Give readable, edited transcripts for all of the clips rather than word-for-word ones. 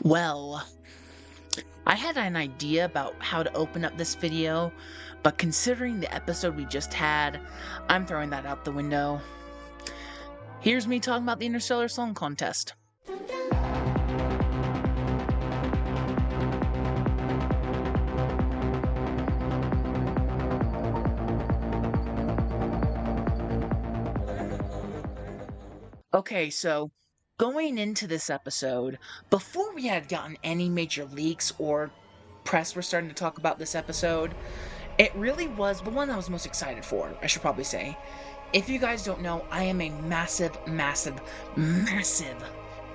Well, I had an idea about how to open up this video, but considering the episode we just had, I'm throwing that out the window. Here's me talking about the Interstellar Song Contest. Okay, so going into this episode, before we had gotten any major leaks or press were starting to talk about this episode, it really was the one I was most excited for, I should probably say. If you guys don't know, I am a massive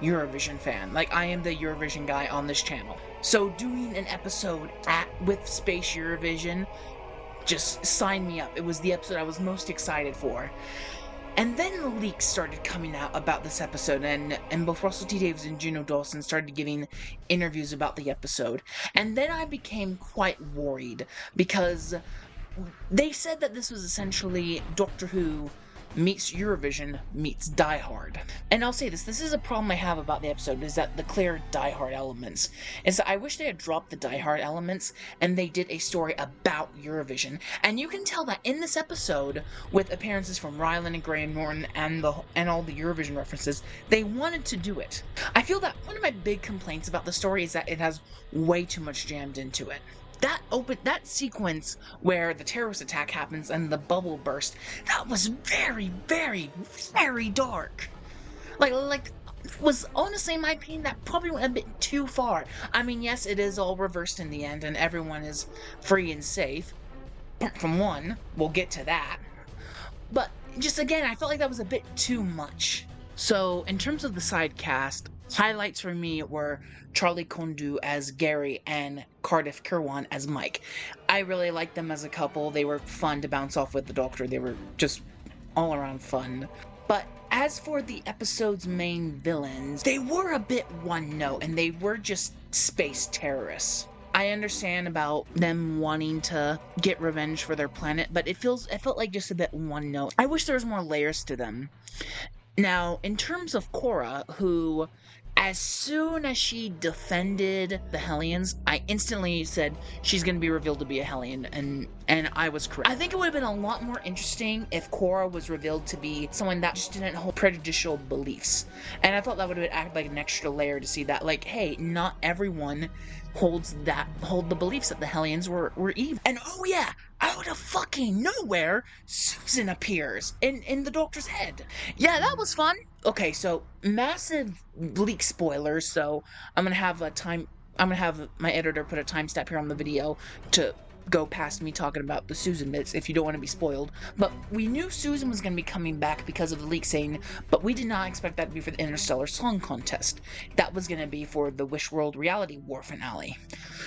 Eurovision fan. Like, I am the Eurovision guy on this channel. So doing an episode with Space Eurovision, just sign me up. It was the episode I was most excited for. And then the leaks started coming out about this episode, and both Russell T Davies and Juno Dawson started giving interviews about the episode. And then I became quite worried, because they said that this was essentially Doctor Who meets Eurovision meets Die Hard. And I'll say this is a problem I have about the episode, is that the clear Die Hard elements. Is that I wish they had dropped the Die Hard elements and they did a story about Eurovision. And you can tell that in this episode, with appearances from Rylan and Graham Norton and all the Eurovision references, they wanted to do it. I feel that one of my big complaints about the story is that it has way too much jammed into it. That sequence where the terrorist attack happens and the bubble burst, that was very, very, very dark. Like was honestly, in my opinion, that probably went a bit too far. I mean, yes, it is all reversed in the end and everyone is free and safe. Apart from one, we'll get to that. But just again, I felt like that was a bit too much. So, in terms of the side cast, highlights for me were Charlie Kondu as Gary and Cardiff Kirwan as Mike. I really liked them as a couple. They were fun to bounce off with the Doctor. They were just all around fun. But as for the episode's main villains, they were a bit one note, and they were just space terrorists. I understand about them wanting to get revenge for their planet, but it felt like just a bit one note. I wish there was more layers to them. Now, in terms of Cora, who, as soon as she defended the Hellions, I instantly said she's going to be revealed to be a Hellion, and I was correct. I think it would have been a lot more interesting if Cora was revealed to be someone that just didn't hold prejudicial beliefs. And I thought that would have acted like an extra layer to see that, like, hey, not everyone hold the beliefs that the Hellions were evil. And oh yeah, out of fucking nowhere, Susan appears in the Doctor's head. Yeah, that was fun. Okay, so massive leak spoilers, so I'm gonna have my editor put a timestamp here on the video to go past me talking about the Susan bits if you don't want to be spoiled. But we knew Susan was going to be coming back because of the leak saying, but we did not expect that to be for the Interstellar Song Contest. That was going to be for the Wish World Reality War finale.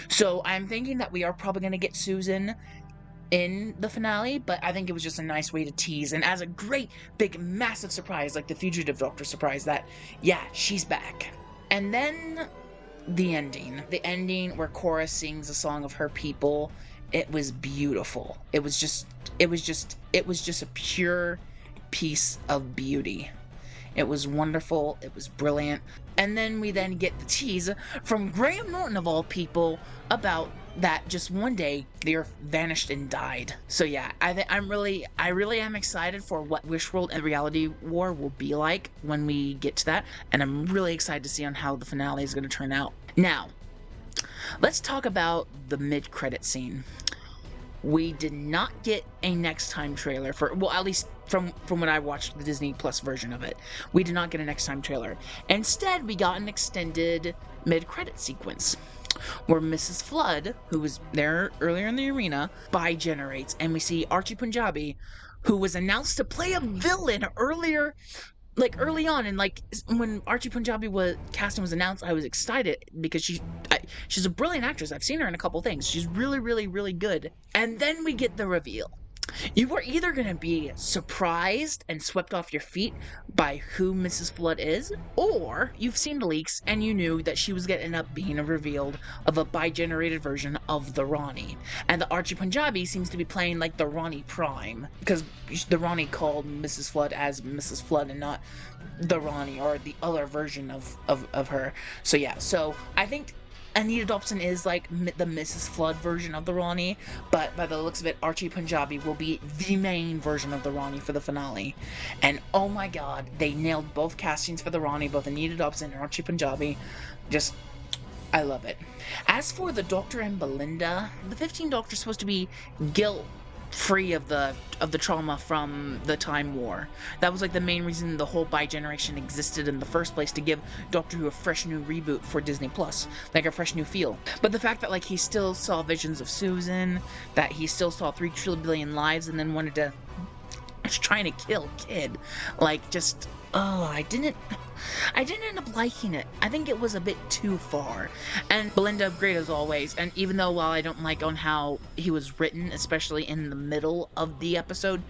So I'm thinking that we are probably going to get Susan in the finale, but I think it was just a nice way to tease, and as a great, big, massive surprise, like the Fugitive Doctor surprise, that, yeah, she's back. And then the ending where Cora sings a song of her people. It was beautiful. It was just a pure piece of beauty. It was wonderful. It was brilliant. And then we get the tease from Graham Norton, of all people, about that just one day the Earth vanished and died. So yeah, I really am excited for what Wish World and Reality War will be like when we get to that, and I'm really excited to see on how the finale is going to turn out. Now, let's talk about the mid-credit scene. We did not get a Next Time trailer for, well, at least from when I watched the Disney Plus version of it. We did not get a Next Time trailer. Instead, we got an extended mid-credit sequence where Mrs. Flood, who was there earlier in the arena, bi-generates, and we see Archie Punjabi, who was announced to play a villain early on, and when Archie Punjabi casting was announced, I was excited because she's a brilliant actress. I've seen her in a couple things. She's really, really, really good. And then we get the reveal. You are either going to be surprised and swept off your feet by who Mrs. Flood is, or you've seen the leaks and you knew that she was going to end up being revealed of a bi-generated version of the Ronnie. And the Archie Punjabi seems to be playing like the Ronnie Prime, because the Ronnie called Mrs. Flood as Mrs. Flood and not the Ronnie or the other version of her. So yeah, so I think Anita Dobson is like the Mrs. Flood version of the Ronnie, but by the looks of it, Archie Punjabi will be the main version of the Ronnie for the finale. And oh my god, they nailed both castings for the Ronnie, both Anita Dobson and Archie Punjabi. Just, I love it. As for the Doctor and Belinda, the 15th Doctor is supposed to be guilt free of the trauma from the Time War. That was like the main reason the whole bi-generation existed in the first place, to give Doctor Who a fresh new reboot for Disney Plus, like a fresh new feel. But the fact that like he still saw visions of Susan, that he still saw 3 trillion lives, and then wanted to trying to kill Kid, like just I didn't end up liking it. I think it was a bit too far. And Belinda, great as always. And even though, while I don't like on how he was written, especially in the middle of the episode,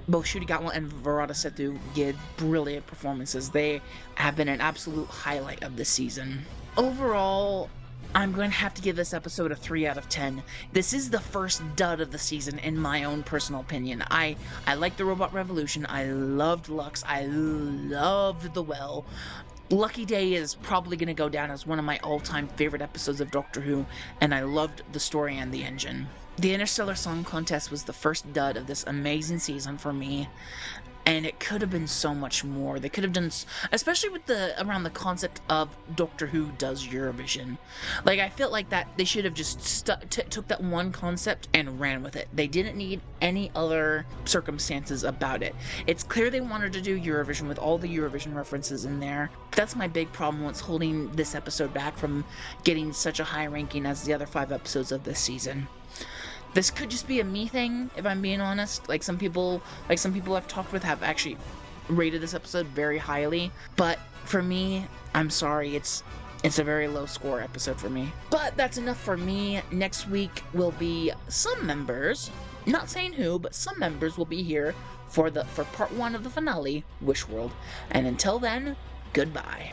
both Ncuti Gatwa and Varada Sethu did brilliant performances. They have been an absolute highlight of this season. Overall, I'm going to have to give this episode a 3 out of 10. This is the first dud of the season, in my own personal opinion. I like the Robot Revolution. I loved Lux. I loved The Well. Lucky Day is probably going to go down as one of my all-time favorite episodes of Doctor Who, and I loved the story and the engine. The Interstellar Song Contest was the first dud of this amazing season for me, and it could have been so much more. They could have done, especially with around the concept of Doctor Who does Eurovision. Like, I felt like that they should have just took that one concept and ran with it. They didn't need any other circumstances about it. It's clear they wanted to do Eurovision with all the Eurovision references in there. That's my big problem, what's holding this episode back from getting such a high ranking as the other 5 episodes of this season. This could just be a me thing, if I'm being honest. Like some people I've talked with have actually rated this episode very highly. But for me, I'm sorry, it's a very low score episode for me. But that's enough for me. Next week will be some members, not saying who, but some members will be here for part 1 of the finale, Wish World. And until then, goodbye.